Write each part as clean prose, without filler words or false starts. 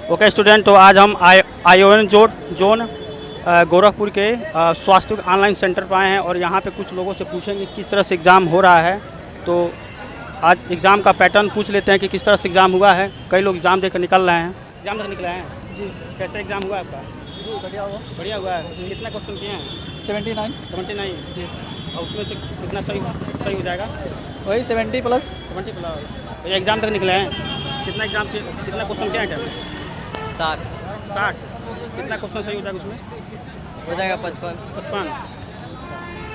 Okay student, तो आज हम आयोन जोन गोरखपुर के स्वास्थ्य ऑनलाइन सेंटर पर आए हैं और यहाँ पे कुछ लोगों से पूछेंगे किस तरह से एग्ज़ाम हो रहा है। तो आज एग्ज़ाम का पैटर्न पूछ लेते हैं कि किस तरह से एग्ज़ाम हुआ है। कई लोग एग्ज़ाम देकर निकल रहे हैं। एग्ज़ाम देकर निकले हैं जी। कैसे एग्ज़ाम हुआ आपका? जी बढ़िया हुआ है जी। कितना क्वेश्चन किए हैं? 79 जी। और उसमें से कितना सही हो जाएगा? वही 70 प्लस। तो एग्ज़ाम तक निकले हैं। कितना क्वेश्चन किया है? 60। कितना क्वेश्चन सही हो जाएगा उसमें? हो जाएगा 55।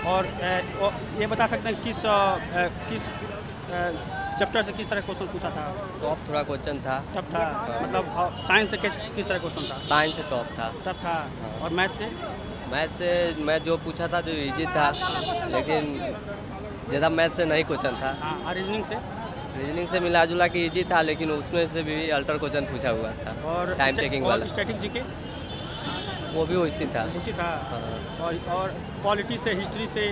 और ये बता सकते हैं किस चैप्टर से किस तरह क्वेश्चन पूछा था? टॉप थोड़ा क्वेश्चन था। टफ था मतलब साइंस से किस तरह क्वेश्चन था? साइंस से टॉप था। टफ था। और मैथ से मैं जो पूछा था जो इजी था, लेकिन ज़्यादा मैथ से नहीं क्वेश्चन था। हाँ। और रीजनिंग से मिला जुला के इजी था, लेकिन उसमें से भी अल्टर क्वेश्चन पूछा हुआ था। और टाइम टेकिंग वाला स्टैटिक जीके वो भी वैसी था। हाँ। और पॉलिटी से हिस्ट्री से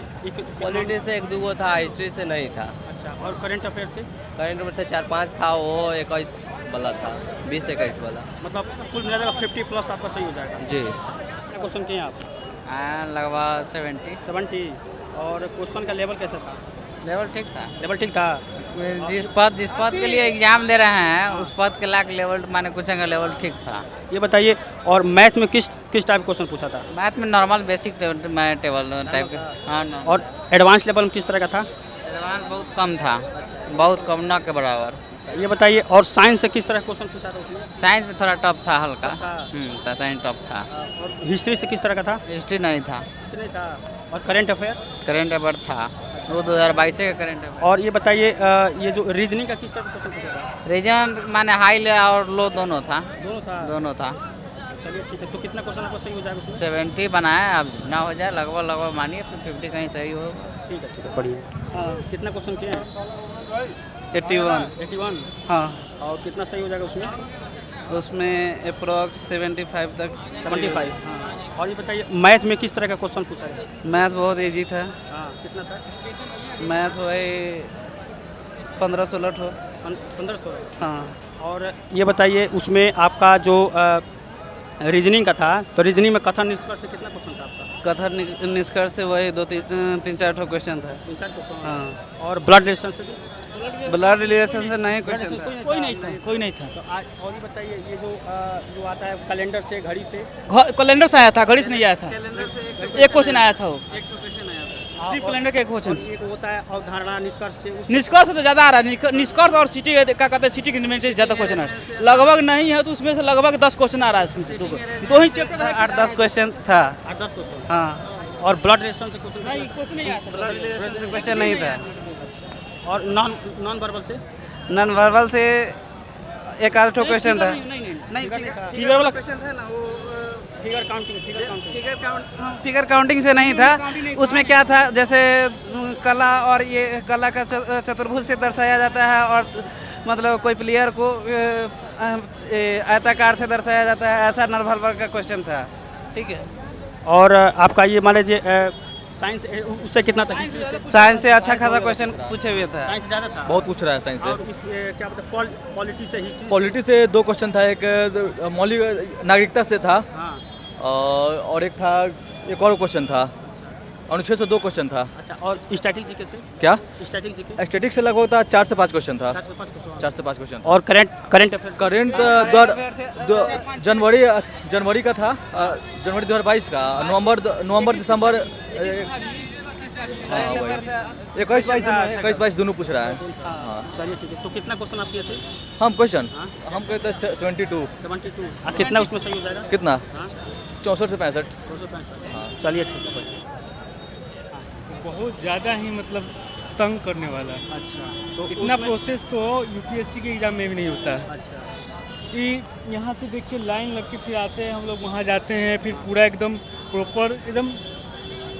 पॉलिटी से एक दो था, हिस्ट्री से नहीं था। अच्छा। और करंट अफेयर से 4-5 था, वो 21 वाला था, 20-21 वाला। मतलब कुल मिलाकर 50 प्लस आपका सही हो जाएगा जी। क्वेश्चन किए आप? लगभग 70। और क्वेश्चन का लेवल कैसा था? लेवल ठीक था। जिस पद के लिए एग्जाम दे रहे हैं उस पद के लायक लेवल माने क्वेश्चन का लेवल ठीक था। ये बताइए, और मैथ में किस टाइप क्वेश्चन पूछा था? मैथ में नॉर्मल बेसिक टेबल टाइप के। हाँ। और एडवांस लेवल में किस तरह का था? एडवांस बहुत कम था, बहुत कम, न के बराबर। ये बताइए, और साइंस से किस तरह क्वेश्चन पूछा था उसमें? साइंस में थोड़ा टफ था, हल्का। था। साइंस टफ था। और हिस्ट्री से किस तरह का था? हिस्ट्री नहीं था। और करंट अफेयर था, वो 2022 का करंट अफेयर। और ये बताइए, ये जो रीजनिंग का किस तरह का क्वेश्चन पूछा था? रीजन माने हाई और लो दोनों था। दोनों था। चलिए ठीक है। तो कितना क्वेश्चन आपको सही हो जाएगा उसमें? 70 बनाया, अब ना हो जाए लगभग मानिए 50 कहीं सही हो। ठीक है बढ़िया। कितना क्वेश्चन किए हैं? 81। हाँ। और कितना सही हो जाएगा उसमें? उसमें अप्रॉक्स 75 तक। 75। हाँ। और ये बताइए, मैथ में किस तरह का क्वेश्चन पूछा है? मैथ बहुत इजी था। हाँ। कितना था? मैथ वही 15-16 ठो। 1500। हाँ। और ये बताइए, उसमें आपका जो रीजनिंग का था, तो रीजनिंग में कथन निष्कर्ष से कितना क्वेश्चन था आपका? कथन निष्कर्ष से वही 2-3-4 ठो क्वेश्चन था। 3-4 क्वेश्चन। हाँ। और ब्लड रिलेशन से? ब्लड रिलेशन से नहीं क्वेश्चन था। कोई नहीं था। तो आज और ये बताइए, ये जो आता है कैलेंडर से, घड़ी से? कैलेंडर से आया था, घड़ी से नहीं आया था। कैलेंडर से एक क्वेश्चन आया था, वो 100 क्वेश्चन आया था। सिर्फ कैलेंडर का एक क्वेश्चन। एक होता है अवधारणा निष्कर्ष से। निष्कर्ष तो ज़्यादा आ रहा है। निष्कर्ष और सिटी का कहते हैं, सिटी के ज़्यादा क्वेश्चन आ रहा है। लगभग नहीं है तो उसमें से लगभग 10 क्वेश्चन आ रहा है। उसमें से दो ही चैप्टर 8-10 क्वेश्चन था। 8-10 क्वेश्चन। हाँ। और ब्लड रिलेशन से क्वेश्चन नहीं आया था। ब्लड रिलेशन से क्वेश्चन नहीं था। और नॉन वर्बल से? नॉन वर्बल से एक आध ठो क्वेश्चन था। नहीं फिगर वाला क्वेश्चन था ना, वो फिगर फिगर काउंटिंग से नहीं था। उसमें क्या था, जैसे कला और ये कला का चतुर्भुज से दर्शाया जाता है, और मतलब कोई प्लेयर को आयताकार से दर्शाया जाता है, ऐसा नॉन वर्बल का क्वेश्चन था। ठीक है। और आपका ये मान लीजिए साइंस, उससे कितना था? साइंस से अच्छा खासा क्वेश्चन पूछे हुए था। साइंस ज़्यादा था। बहुत पूछ रहा है साइंस से। और क्या बोलते हैं, पॉलिटी से हिस्ट्री? पॉलिटी से 2 क्वेश्चन था। एक मौलिक नागरिकता से था। हाँ। और एक था, एक और क्वेश्चन था। अनुच्छेद से 2 क्वेश्चन था। अच्छा। और स्टैटिक जीके से? क्या? Static GK? स्टैटिक से लगभग था 4 से 5 क्वेश्चन था। 4 से 5 क्वेश्चन। और करंट अफेयर? करंट जनवरी का था, जनवरी 2022 का। नवंबर दिसंबर 21-22 दोनों पूछ रहा है। हाँ। चलिए ठीक है। तो कितना क्वेश्चन आप किए थे? हम कहते 72। और कितना उसमें सही हो जाएगा? कितना? हाँ। 64 से 65। 265। हाँ। चलिए ठीक है। बहुत ज़्यादा ही मतलब तंग करने वाला। अच्छा। तो इतना प्रोसेस तो यूपीएससी के एग्ज़ाम में भी नहीं होता है। अच्छा। कि यहाँ से देखिए लाइन लग के फिर आते हैं हम लोग, वहाँ जाते हैं, फिर पूरा एकदम प्रॉपर एकदम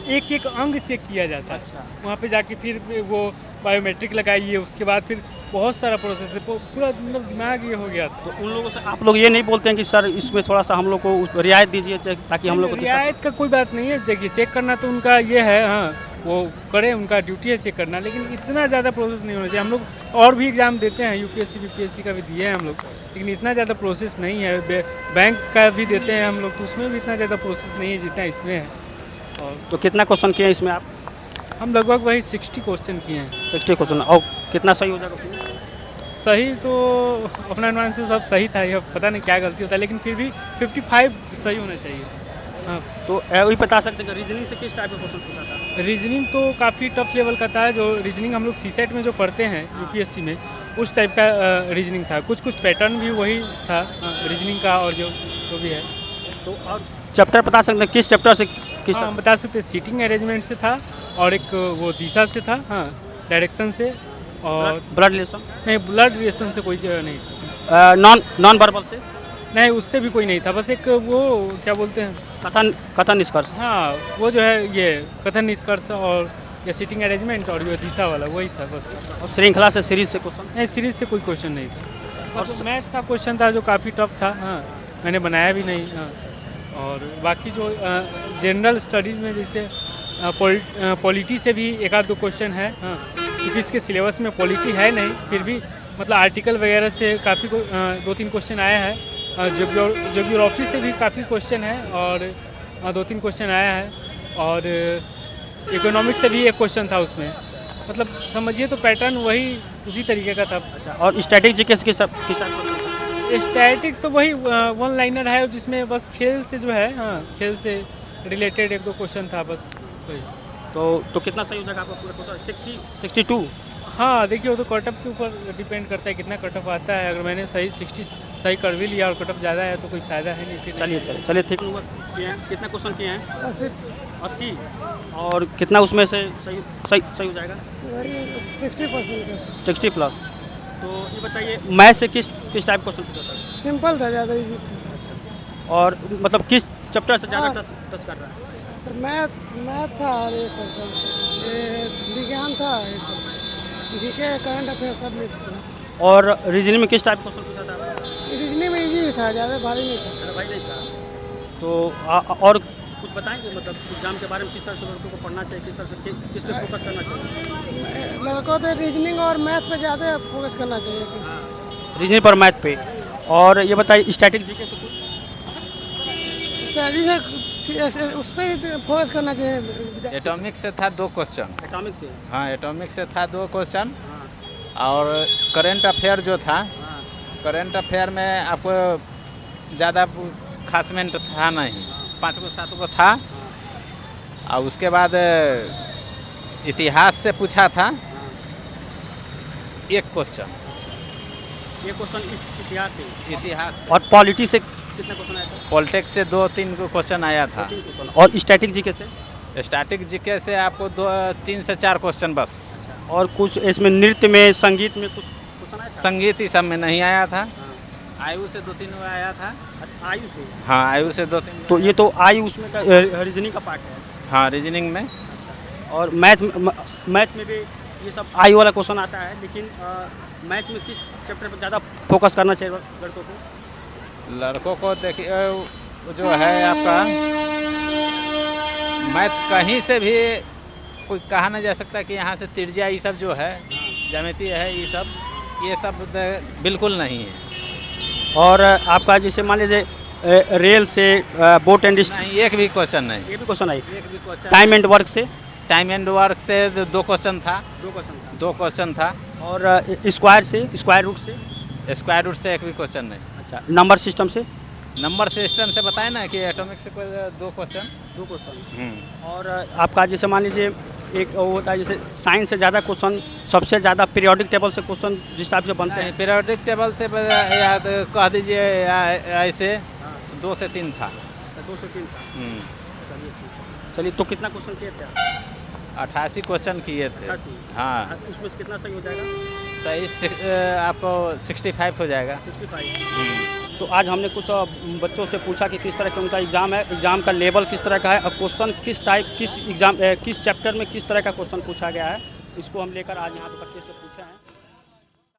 एक एक अंग चेक किया जाता है। अच्छा। वहाँ पे जाके फिर वो बायोमेट्रिक लगाइए, उसके बाद फिर बहुत सारा प्रोसेस है, पूरा मतलब दिमाग ये हो गया था। तो उन लोगों से आप लोग ये नहीं बोलते हैं कि सर इसमें थोड़ा सा हम लोग को रियायत दीजिए ताकि हम लोग को रियायत का कोई बात नहीं है। देखिए चेक करना तो उनका ये है, हाँ, वो करें, उनका ड्यूटी है चेक करना, लेकिन इतना ज़्यादा प्रोसेस नहीं होना चाहिए। हम लोग और भी एग्ज़ाम देते हैं, यूपीएससी बीपीएससी का भी दिए हैं हम लोग, लेकिन इतना ज़्यादा प्रोसेस नहीं है। बैंक का भी देते हैं हम लोग, तो उसमें भी इतना ज़्यादा प्रोसेस नहीं है जितना इसमें है। और तो कितना क्वेश्चन किए हैं इसमें आप? हम लगभग वही 60 क्वेश्चन किए हैं। 60 क्वेश्चन। और कितना सही हो जाएगा उसमें? सही तो अपना अनुमान से सब सही था, यह पता नहीं क्या गलती होता है, लेकिन फिर भी 55 सही होना चाहिए। हाँ, तो वही बता सकते हैं कि रीजनिंग से किस टाइप का क्वेश्चन पूछा था? रीजनिंग तो काफ़ी टफ लेवल का था। जो रीजनिंग हम लोग सीसेट में जो पढ़ते हैं यूपीएससी में, उस टाइप का रीजनिंग था। कुछ पैटर्न भी वही था रीजनिंग का, और जो भी है। तो और चैप्टर बता सकते हैं किस चैप्टर से किस हाँ, बता सकते हैं। सीटिंग अरेंजमेंट से था, और एक वो दिशा से था, हाँ, डायरेक्शन से, और ब्लड रिलेशन? नहीं, ब्लड रिलेशन से कोई नहीं था। नॉन वर्बल से? नहीं, उससे भी कोई नहीं था। बस एक वो क्या बोलते हैं, कथन निष्कर्ष? हाँ, वो जो है ये कथन निष्कर्ष, और या सीटिंग अरेंजमेंट, और जो दिशा वाला वही था बस। और श्रृंखला से सीरीज से क्वेश्चन? नहीं, सीरीज से कोई क्वेश्चन नहीं था। और मैथ का क्वेश्चन था जो काफ़ी टफ था, हाँ, मैंने बनाया भी नहीं। हाँ, और बाकी जो जनरल स्टडीज़ में जैसे पॉलिटी से भी एक आध दो क्वेश्चन है, हाँ, क्योंकि इसके सिलेबस में पॉलिटी है नहीं, फिर भी मतलब आर्टिकल वगैरह से काफ़ी 2-3 क्वेश्चन आया है। ज्योग्राफी से भी काफ़ी क्वेश्चन है, और 2-3 क्वेश्चन आया है, और इकोनॉमिक्स से भी एक क्वेश्चन था उसमें। मतलब समझिए तो पैटर्न वही उसी तरीके का था। अच्छा, और स्टैटिक जीके से किस टाइप का? स्टैटिक्स तो वही वन लाइनर है, जिसमें बस खेल से जो है, हाँ, खेल से रिलेटेड 1-2 क्वेश्चन था बस वही। तो कितना सही हो जाएगा आपका पूरा टोटल? 62? हाँ, देखिए वो तो कटअप के ऊपर डिपेंड करता है कितना कटअप आता है। अगर मैंने 60 सही कर भी लिया और कटअप ज़्यादा है तो कोई फ़ायदा है नहीं फिर। चलिए ठीक है। किए हैं कितना क्वेश्चन किए हैं? 80। और कितना उसमें से सही हो जाएगा? 60%। 60 प्लस। तो ये बताइए, मैथ से किस टाइप क्वेश्चन पूछा था? सिंपल था, ज़्यादा इजी था। और मतलब किस चैप्टर से ज़्यादा टच कर रहा है? सर मैथ था, और ये सब ये विज्ञान था, ये सब जीके करंट अफेयर सब मिक्स था। और रीजनिंग में किस टाइप क्वेश्चन पूछा था? रीजनिंग में इजी था, ज़्यादा भारी नहीं था। अरे भाई नहीं था। तो और कुछ बताएंगे मतलब एग्जाम के बारे में, किस तरह से लड़कों को पढ़ना चाहिए, किस तरह से किस पे फोकस करना चाहिए? लड़कों को रीजनिंग और मैथ पे ज़्यादा फोकस करना चाहिए। रीजनिंग पर मैथ पे। और ये बताइए स्टैटिक जीके से कुछ? स्टडी से उस पर फोकस करना चाहिए। एटॉमिक से था 2 क्वेश्चन। एटॉमिक से? हाँ, एटॉमिक से था 2 क्वेश्चन। और करंट अफेयर जो था, करंट अफेयर में आपको ज़्यादा खास में था नहीं, 5-7 को था। और उसके बाद इतिहास से पूछा था 1 क्वेश्चन। ये क्वेश्चन इतिहास और पॉलिटी से कितना क्वेश्चन आया था? पॉलिटिक्स से 2-3 क्वेश्चन आया था। और स्टैटिक जीके से? स्टैटिक जीके से आपको 3 से 4 क्वेश्चन बस। और कुछ इसमें नृत्य में, संगीत में कुछ क्वेश्चन आया था? संगीत ही सब में नहीं आया था। आयु से 2-3 आया था। अच्छा, आयु से? हाँ, आयु से 2-3। तो ये तो आयु उसमें रीजनिंग का पार्ट है। हाँ, रीजनिंग में। और मैथ में भी ये सब आयु वाला क्वेश्चन आता है, लेकिन मैथ में किस चैप्टर पर ज़्यादा फोकस करना चाहिए लड़कों को? लड़कों को देखिए जो है आपका मैथ कहीं से भी कोई कहा नहीं जा सकता कि यहाँ से त्रिज्या ये सब जो है, ज्यामिति है, ये सब बिल्कुल नहीं है। और आपका जैसे मान लीजिए रेल से बोट एंड नहीं, एक भी क्वेश्चन नहीं। ये भी क्वेश्चन आई? एक भी क्वेश्चन। टाइम एंड वर्क से? टाइम एंड वर्क से 2 क्वेश्चन था। 2 क्वेश्चन था। और स्क्वायर से, स्क्वायर रूट से? स्क्वायर रूट से एक भी क्वेश्चन नहीं। अच्छा, नंबर सिस्टम से? नंबर सिस्टम से बताए ना कि एटॉमिक से कोई 2 क्वेश्चन। 2 क्वेश्चन। और आपका जैसे मान लीजिए एक वो होता है जैसे साइंस से ज़्यादा क्वेश्चन, सबसे ज़्यादा पीरियोडिक टेबल से क्वेश्चन जिस हिसाब से बनते हैं? पीरियोडिक टेबल से याद कह दीजिए ऐसे 2 से 3 था। 2 से 3 था। चलिए, तो कितना क्वेश्चन किए थे आप? 88 क्वेश्चन किए थे। 88? हाँ। उसमें से कितना सही हो जाएगा? सही आपको 65 हो जाएगा। 65। तो आज हमने कुछ बच्चों से पूछा कि किस तरह का उनका एग्ज़ाम है, एग्ज़ाम का लेवल किस तरह का है, और क्वेश्चन किस चैप्टर में किस तरह का क्वेश्चन पूछा गया है, इसको हम लेकर आज यहाँ पे बच्चे से पूछे हैं।